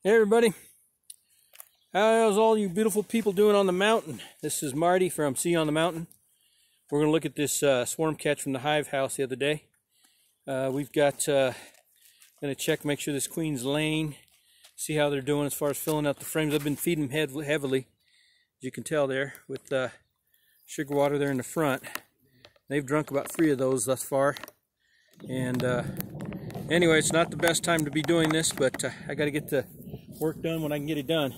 Hey everybody, how's all you beautiful people doing on the mountain? This is Marty from Sea on the Mountain. We're going to look at this swarm catch from the hive house the other day. We've got, going to check, make sure this queen's laying, see how they're doing as far as filling out the frames. I've been feeding them heavily, as you can tell there, with sugar water there in the front. They've drunk about 3 of those thus far. And anyway, it's not the best time to be doing this, but I got to get the work done when I can get it done.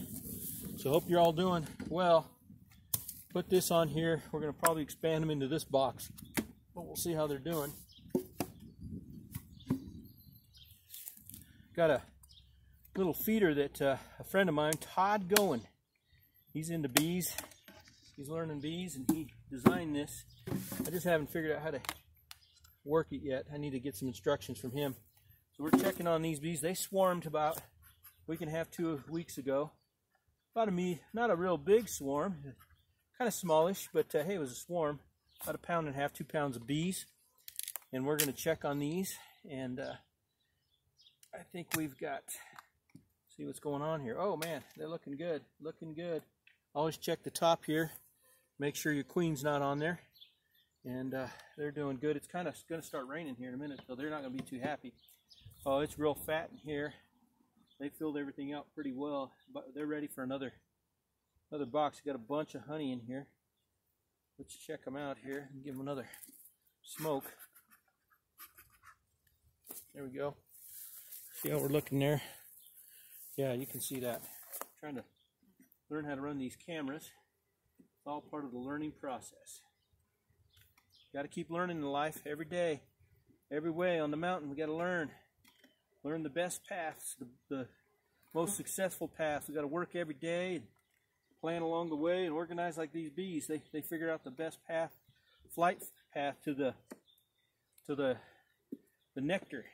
So hope you're all doing well. Put this on here. We're going to probably expand them into this box, but we'll see how they're doing. Got a little feeder that a friend of mine, Todd Goen, he's into bees. He's learning bees and he designed this. I just haven't figured out how to work it yet. I need to get some instructions from him. So we're checking on these bees. They swarmed about a week and a half, 2 weeks ago. About not a real big swarm, kind of smallish, but hey, it was a swarm. About 1.5 pounds, 2 pounds of bees. And we're going to check on these. And I think we've got, see what's going on here. Oh man, they're looking good, looking good. Always check the top here. Make sure your queen's not on there. And they're doing good. It's kind of going to start raining here in a minute, so they're not going to be too happy. Oh, it's real fat in here. They filled everything out pretty well, but they're ready for another box. Got a bunch of honey in here. Let's check them out here and give them another smoke. There we go. See how we're looking there? Yeah, you can see that. I'm trying to learn how to run these cameras. It's all part of the learning process. Got to keep learning in life every day, every way on the mountain. We got to learn the best paths, the most successful paths. We got to work every day, and plan along the way, and organize like these bees. They figured out the best path, flight path to the nectar.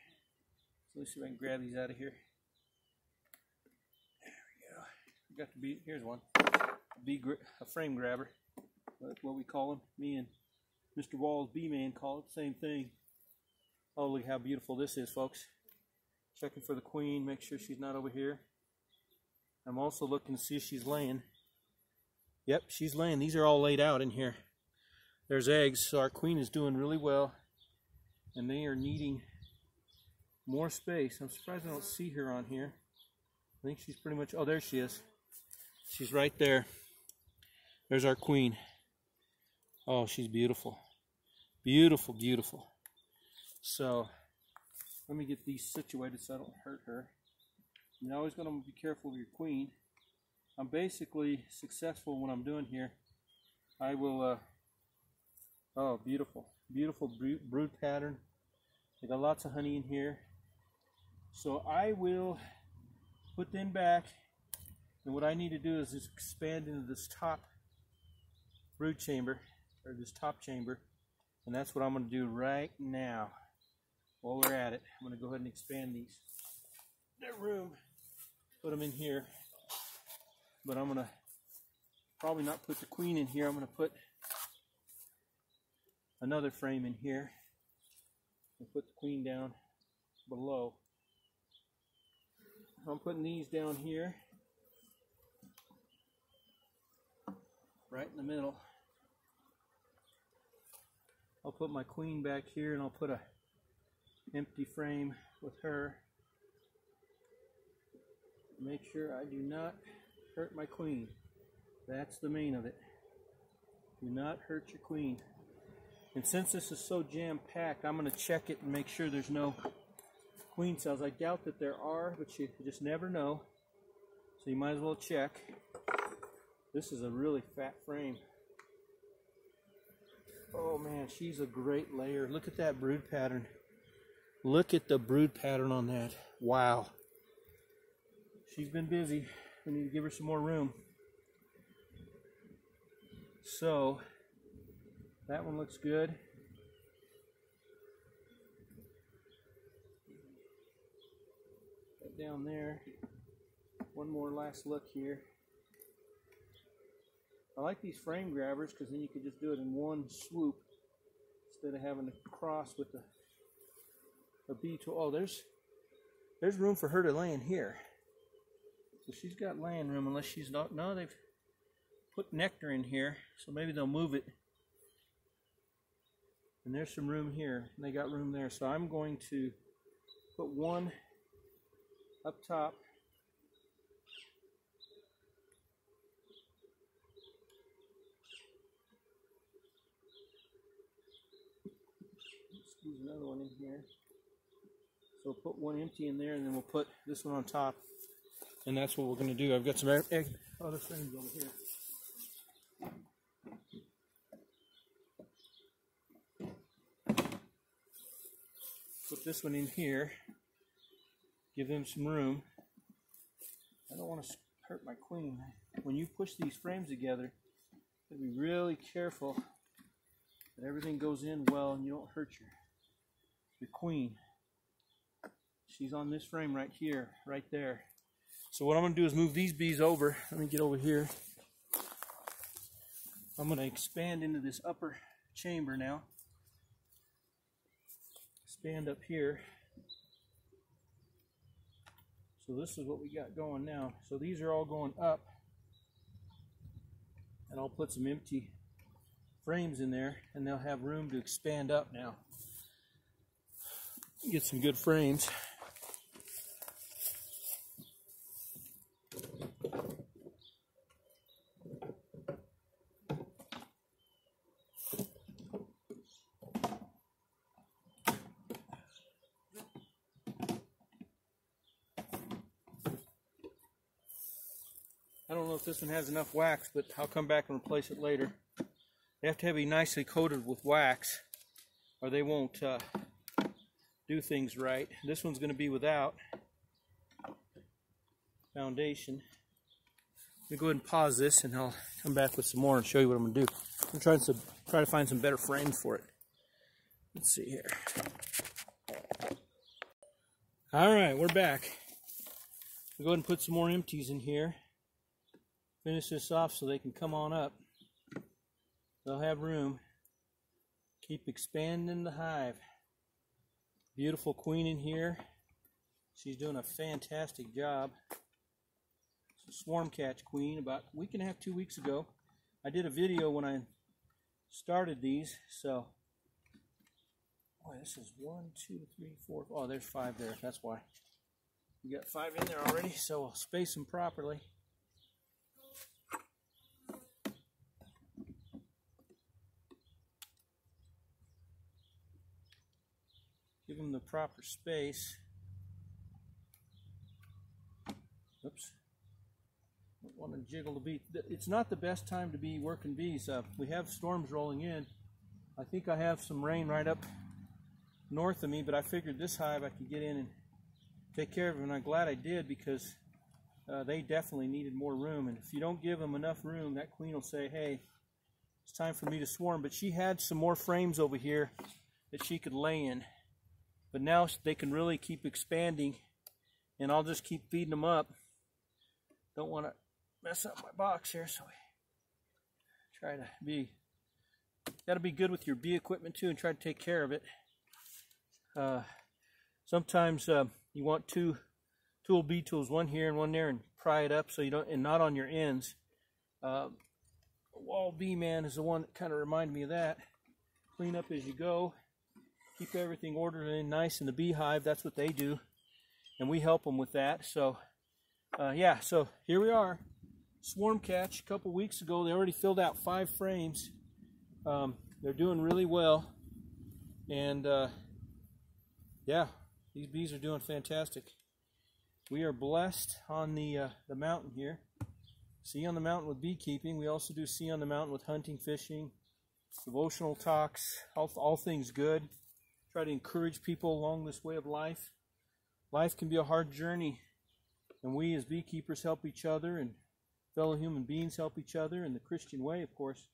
So let's see if I can grab these out of here. There we go. We got the bee. Here's one. A frame grabber. That's what we call them. Me and Mr. Wall's bee man call it the same thing. Oh, look how beautiful this is, folks. Checking for the queen, make sure she's not over here. I'm also looking to see if she's laying. Yep, she's laying. These are all laid out in here. There's eggs, so our queen is doing really well. And they are needing more space. I'm surprised I don't see her on here. I think she's pretty much, oh, there she is. She's right there. There's our queen. Oh, she's beautiful. Beautiful, beautiful. So, let me get these situated so I don't hurt her. You're always going to be careful of your queen. I'm basically successful when I'm doing here. I will, oh, beautiful. Beautiful brood pattern. They got lots of honey in here. So I will put them back. And what I need to do is just expand into this top brood chamber, or this top chamber. And that's what I'm going to do right now. While we're at it, I'm going to go ahead and expand their room, put them in here. But I'm going to probably not put the queen in here. I'm going to put another frame in here and put the queen down below. I'm putting these down here, right in the middle. I'll put my queen back here, and I'll put a empty frame with her. Make sure I do not hurt my queen. That's the main of it. Do not hurt your queen. And since this is so jam-packed, I'm going to check it and make sure there's no queen cells. I doubt that there are, but you just never know. So you might as well check. This is a really fat frame. Oh man, she's a great layer. Look at that brood pattern. Look at the brood pattern on that. Wow. She's been busy. We need to give her some more room. So, that one looks good. That down there. One more last look here. I like these frame grabbers because then you can just do it in one swoop instead of having to cross with a bee tool. Oh, there's room for her to lay in here. So she's got laying room, unless she's not. No, they've put nectar in here, so maybe they'll move it. And there's some room here, and they got room there. So I'm going to put one up top. Squeeze another one in here. So we'll put one empty in there, and then we'll put this one on top. And that's what we're going to do. I've got some other frames over here. Put this one in here. Give them some room. I don't want to hurt my queen. When you push these frames together, you have to be really careful that everything goes in well and you don't hurt your queen. She's on this frame right here, right there. So what I'm going to do is move these bees over. Let me get over here. I'm going to expand into this upper chamber now. Expand up here. So this is what we got going now. So these are all going up. And I'll put some empty frames in there, and they'll have room to expand up now. Get some good frames. I don't know if this one has enough wax, but I'll come back and replace it later. They have to be nicely coated with wax, or they won't do things right. This one's going to be without foundation. Let me go ahead and pause this, and I'll come back with some more and show you what I'm going to do. I'm trying to find some better frames for it. Let's see here. All right, we're back. We'll go ahead and put some more empties in here. Finish this off so they can come on up. They'll have room. Keep expanding the hive. Beautiful queen in here. She's doing a fantastic job. It's a swarm catch queen about a week and a half, 2 weeks ago. I did a video when I started these, so boy, this is 1, 2, 3, 4. Oh, there's 5 there. That's why. We got 5 in there already, so I'll space them properly. Give them the proper space. Oops. Don't want to jiggle the bee. It's not the best time to be working bees. We have storms rolling in. I think I have some rain right up north of me, but I figured this hive I could get in and take care of them, and I'm glad I did, because they definitely needed more room. And if you don't give them enough room, that queen will say, hey, it's time for me to swarm. But she had some more frames over here that she could lay in. But now they can really keep expanding, and I'll just keep feeding them up. Don't want to mess up my box here, so try to be, got to be good with your bee equipment too, and try to take care of it. Sometimes you want two bee tools, one here and one there, and pry it up so you don't, and not on your ends. Wall bee man is the one that kind of reminded me of that. Clean up as you go. Keep everything orderly and nice in the beehive. That's what they do, and we help them with that. So yeah, so here we are. Swarm catch a couple weeks ago. They already filled out 5 frames. They're doing really well, and yeah, these bees are doing fantastic. We are blessed on the mountain here. Sea on the mountain with beekeeping. We also do sea on the mountain with hunting, fishing, devotional talks, all things good. Try to encourage people along this way of life. Life can be a hard journey, and we as beekeepers help each other, and fellow human beings help each other. And the Christian way, of course,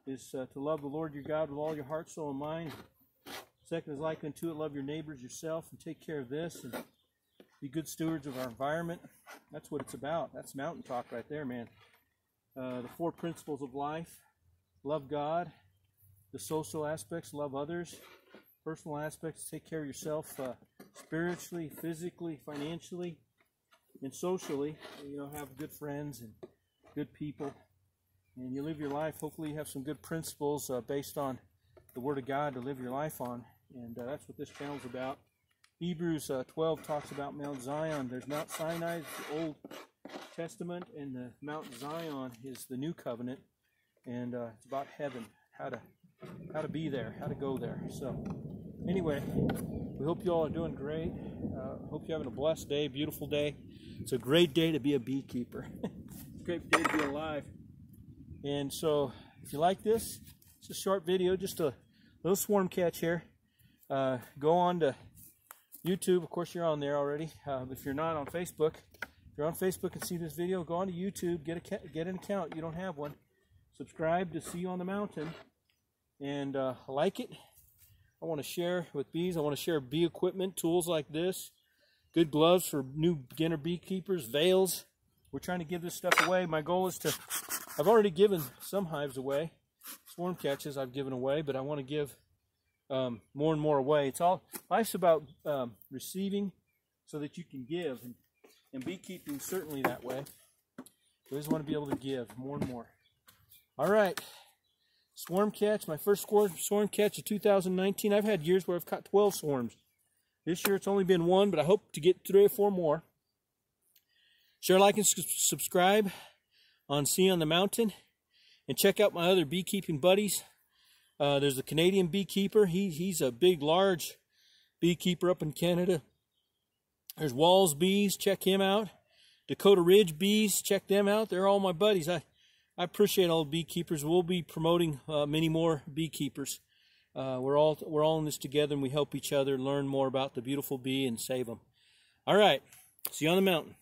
is to love the Lord your God with all your heart, soul, and mind. Second is like unto it, love your neighbors yourself, and take care of this, and be good stewards of our environment. That's what it's about. That's mountain talk right there, man. The 4 principles of life: love God. The social aspects: love others. Personal aspects: take care of yourself spiritually, physically, financially. and socially, you know, have good friends and good people, and you live your life. Hopefully you have some good principles based on the Word of God to live your life on, and that's what this channel's about. Hebrews 12 talks about Mount Zion. There's Mount Sinai, the Old Testament, and the Mount Zion is the New Covenant, and it's about heaven, how to be there, how to go there. So anyway, we hope you all are doing great. Hope you're having a blessed day, beautiful day. It's a great day to be a beekeeper. It's a great day to be alive. And so if you like this, it's a short video, just a little swarm catch here. Go on to YouTube. Of course, you're on there already. If you're not on Facebook, if you're on Facebook and see this video, go on to YouTube, get an account. You don't have one. Subscribe to See You on the Mountain, and like it. I want to share with bees. I want to share bee equipment, tools like this, good gloves for new beginner beekeepers, veils. We're trying to give this stuff away. My goal is to, I've already given some hives away, swarm catches I've given away, but I want to give more and more away. It's all, life's about receiving so that you can give, and beekeeping certainly that way. We always want to be able to give more and more. All right, swarm catch, my first swarm catch of 2019. I've had years where I've caught 12 swarms. This year it's only been one, but I hope to get 3 or 4 more. Share, like, and subscribe on See on the Mountain, and check out my other beekeeping buddies. There's the Canadian beekeeper. He's a big, large beekeeper up in Canada. There's Walls Bees. Check him out. Dakota Ridge Bees. Check them out. They're all my buddies. I appreciate all the beekeepers. We'll be promoting many more beekeepers. We're all in this together, and we help each other learn more about the beautiful bee and save them. All right. See you on the mountain.